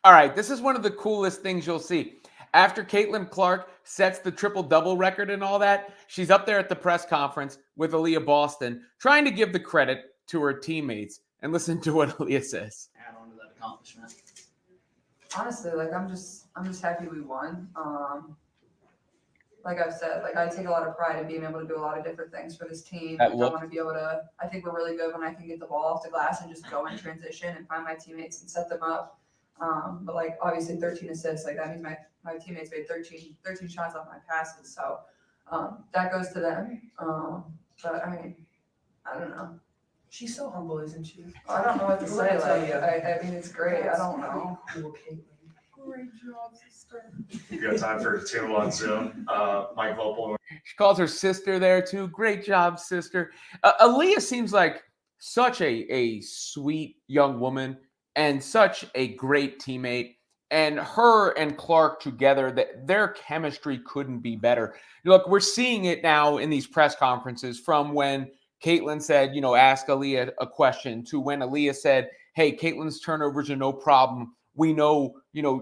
All right, this is one of the coolest things you'll see. After Caitlin Clark sets the triple-double record and all that, she's up there at the press conference with Aliyah Boston, trying to give the credit to her teammates. And listen to what Aliyah says. Add on to that accomplishment. Honestly, like I'm just happy we won. Like I've said, like I take a lot of pride in being able to do a lot of different things for this team. Like, I want to be able to. I think we're really good when I can get the ball off the glass and just go in transition and find my teammates and set them up. But like obviously 13 assists, like that means my teammates made 13 shots off my passes. So that goes to them. But I mean, I don't know. She's so humble, isn't she? I don't know what to say. Like I mean, it's great. That's I don't know. Cool, Caitlin. Great job, sister. You got time for 2 on Zoom. Mike Vopel. She calls her sister there too. Great job, sister. Aliyah seems like such a sweet young woman and such a great teammate. And her and Clark together, that their chemistry couldn't be better. Look, we're seeing it now in these press conferences, from when Caitlin said, ask Aliyah a question, to when Aliyah said, hey, Caitlin's turnovers are no problem. We know,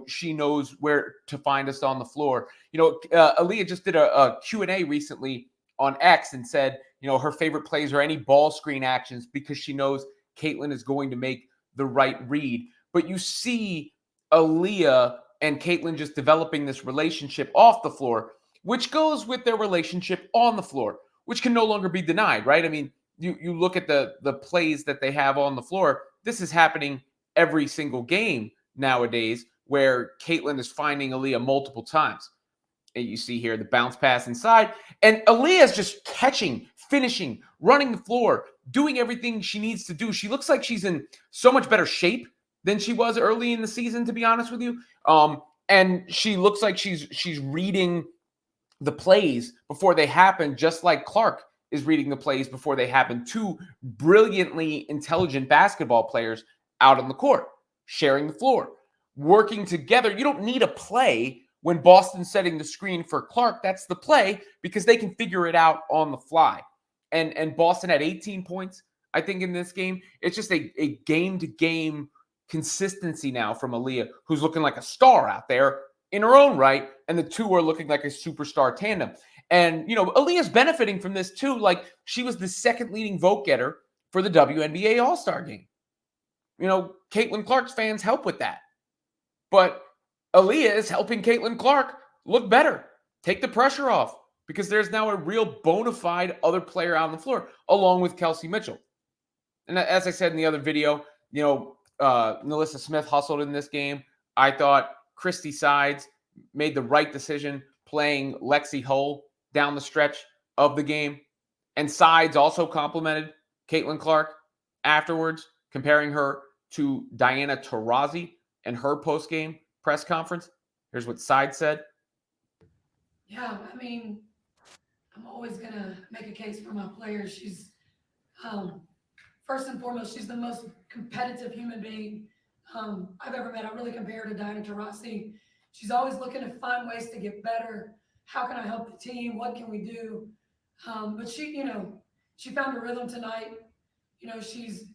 she knows where to find us on the floor. Aliyah just did a Q&A recently on X and said, her favorite plays are any ball screen actions because she knows Caitlin is going to make the right read. But you see Aliyah and Caitlin just developing this relationship off the floor, which goes with their relationship on the floor, which can no longer be denied, right? I mean, you look at the plays that they have on the floor. This is happening every single game nowadays, where Caitlin is finding Aliyah multiple times. And you see here the bounce pass inside, and Aliyah is just catching, finishing, running the floor, doing everything she needs to do. She looks like she's in so much better shape than she was early in the season, to be honest with you. And she looks like she's reading the plays before they happen, just like Clark is reading the plays before they happen. Two brilliantly intelligent basketball players out on the court, sharing the floor, working together. You don't need a play when Boston's setting the screen for Clark. That's the play because they can figure it out on the fly. And Boston had 18 points, I think, in this game. It's just a game-to-game consistency now from Aliyah, who's looking like a star out there in her own right, and the two are looking like a superstar tandem. And, Aliyah's benefiting from this too. Like, she was the second leading vote getter for the WNBA All-Star game. Caitlin Clark's fans help with that. But Aliyah is helping Caitlin Clark look better, take the pressure off, because there's now a real bona fide other player out on the floor, along with Kelsey Mitchell. And as I said in the other video, Melissa Smith hustled in this game. I thought Christie Sides made the right decision playing Lexi Hull down the stretch of the game. And Sides also complimented Caitlin Clark afterwards, comparing her to Diana Taurasi in her post-game press conference. Here's what Sides said. Yeah, I mean, I'm always going to make a case for my players. She's, first and foremost, she's the most competitive human being I've ever met. I really compare her to Diana Taurasi. She's always looking to find ways to get better. How can I help the team? What can we do? But she found a rhythm tonight. She's,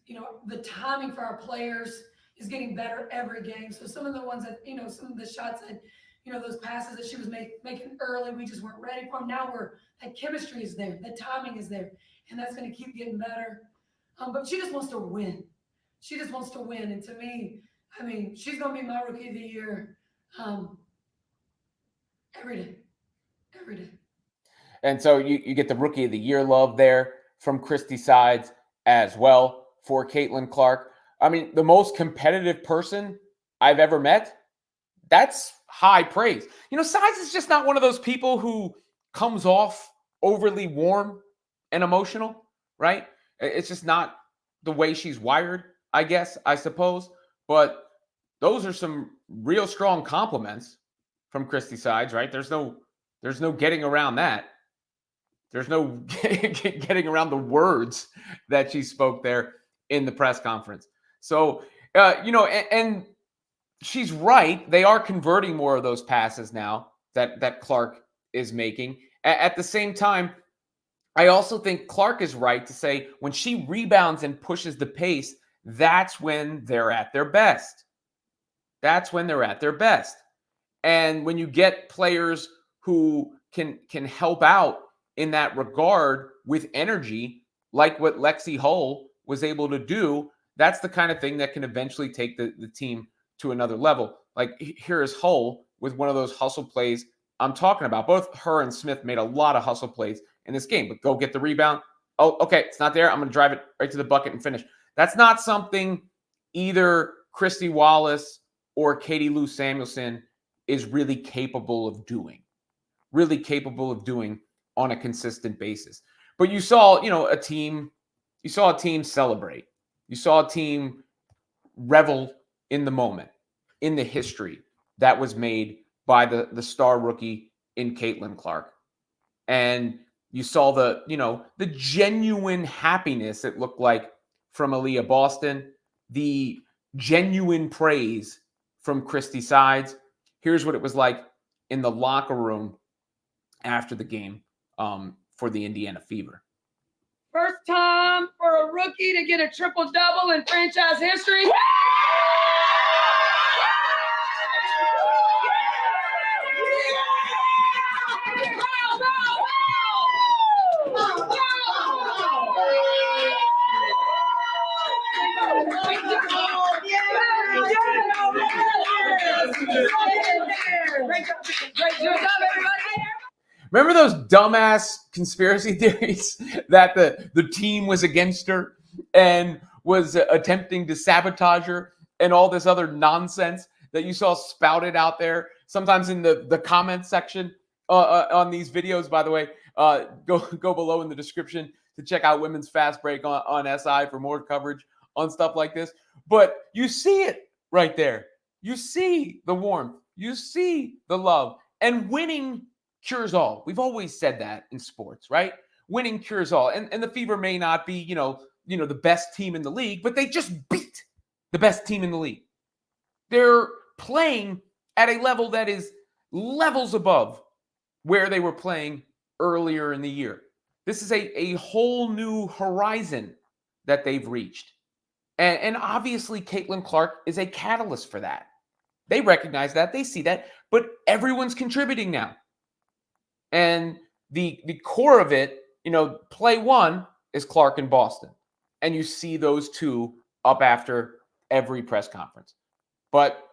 the timing for our players is getting better every game. So some of the ones that, some of the shots that, those passes that she was making early, we just weren't ready for them. Now that chemistry is there, the timing is there, and that's going to keep getting better. But she just wants to win. She just wants to win. And to me, I mean, she's going to be my rookie of the year every day. Every day. And so you get the rookie of the year love there from Christie Sides as well for Caitlin Clark. I mean, the most competitive person I've ever met, that's high praise. Sides is just not one of those people who comes off overly warm and emotional, right? It's just not the way she's wired, I suppose. But those are some real strong compliments from Christie Sides, right? There's no getting around that. There's no getting around the words that she spoke there in the press conference. So, and she's right. They are converting more of those passes now that Clark is making. At the same time, I also think Clark is right to say when she rebounds and pushes the pace, that's when they're at their best. That's when they're at their best. And when you get players who can help out in that regard with energy, like what Lexi Hull was able to do, that's the kind of thing that can eventually take the team to another level. Like here is Hull with one of those hustle plays I'm talking about. Both her and Smith made a lot of hustle plays in this game, but go get the rebound. Oh, okay, it's not there. I'm going to drive it right to the bucket and finish. That's not something either Christy Wallace or Katie Lou Samuelson is really capable of doing on a consistent basis. But you saw, a team celebrate. You saw a team revel in the moment, in the history that was made by the star rookie in Caitlin Clark. And you saw the genuine happiness it looked like from Aliyah Boston, the genuine praise from Christie Sides. Here's what it was like in the locker room after the game for the Indiana Fever. First time for a rookie to get a triple-double in franchise history. Remember those dumbass conspiracy theories that the team was against her and was attempting to sabotage her and all this other nonsense that you saw spouted out there, sometimes in the comment section on these videos, by the way. Go below in the description to check out Women's Fast Break on SI for more coverage on stuff like this. But you see it right there. You see the warmth. You see the love. And winning cures all. We've always said that in sports, right? Winning cures all. And the Fever may not be, the best team in the league, but they just beat the best team in the league. They're playing at a level that is levels above where they were playing earlier in the year. This is a whole new horizon that they've reached. And obviously, Caitlin Clark is a catalyst for that. They recognize that. They see that. But everyone's contributing now. And the core of it, play one is Clark and Boston. And you see those two up after every press conference. But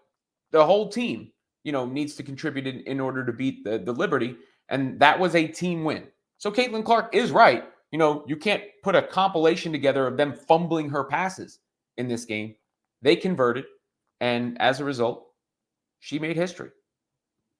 the whole team, needs to contribute in order to beat the Liberty. And that was a team win. So Caitlin Clark is right. You can't put a compilation together of them fumbling her passes in this game. They converted. And as a result, she made history.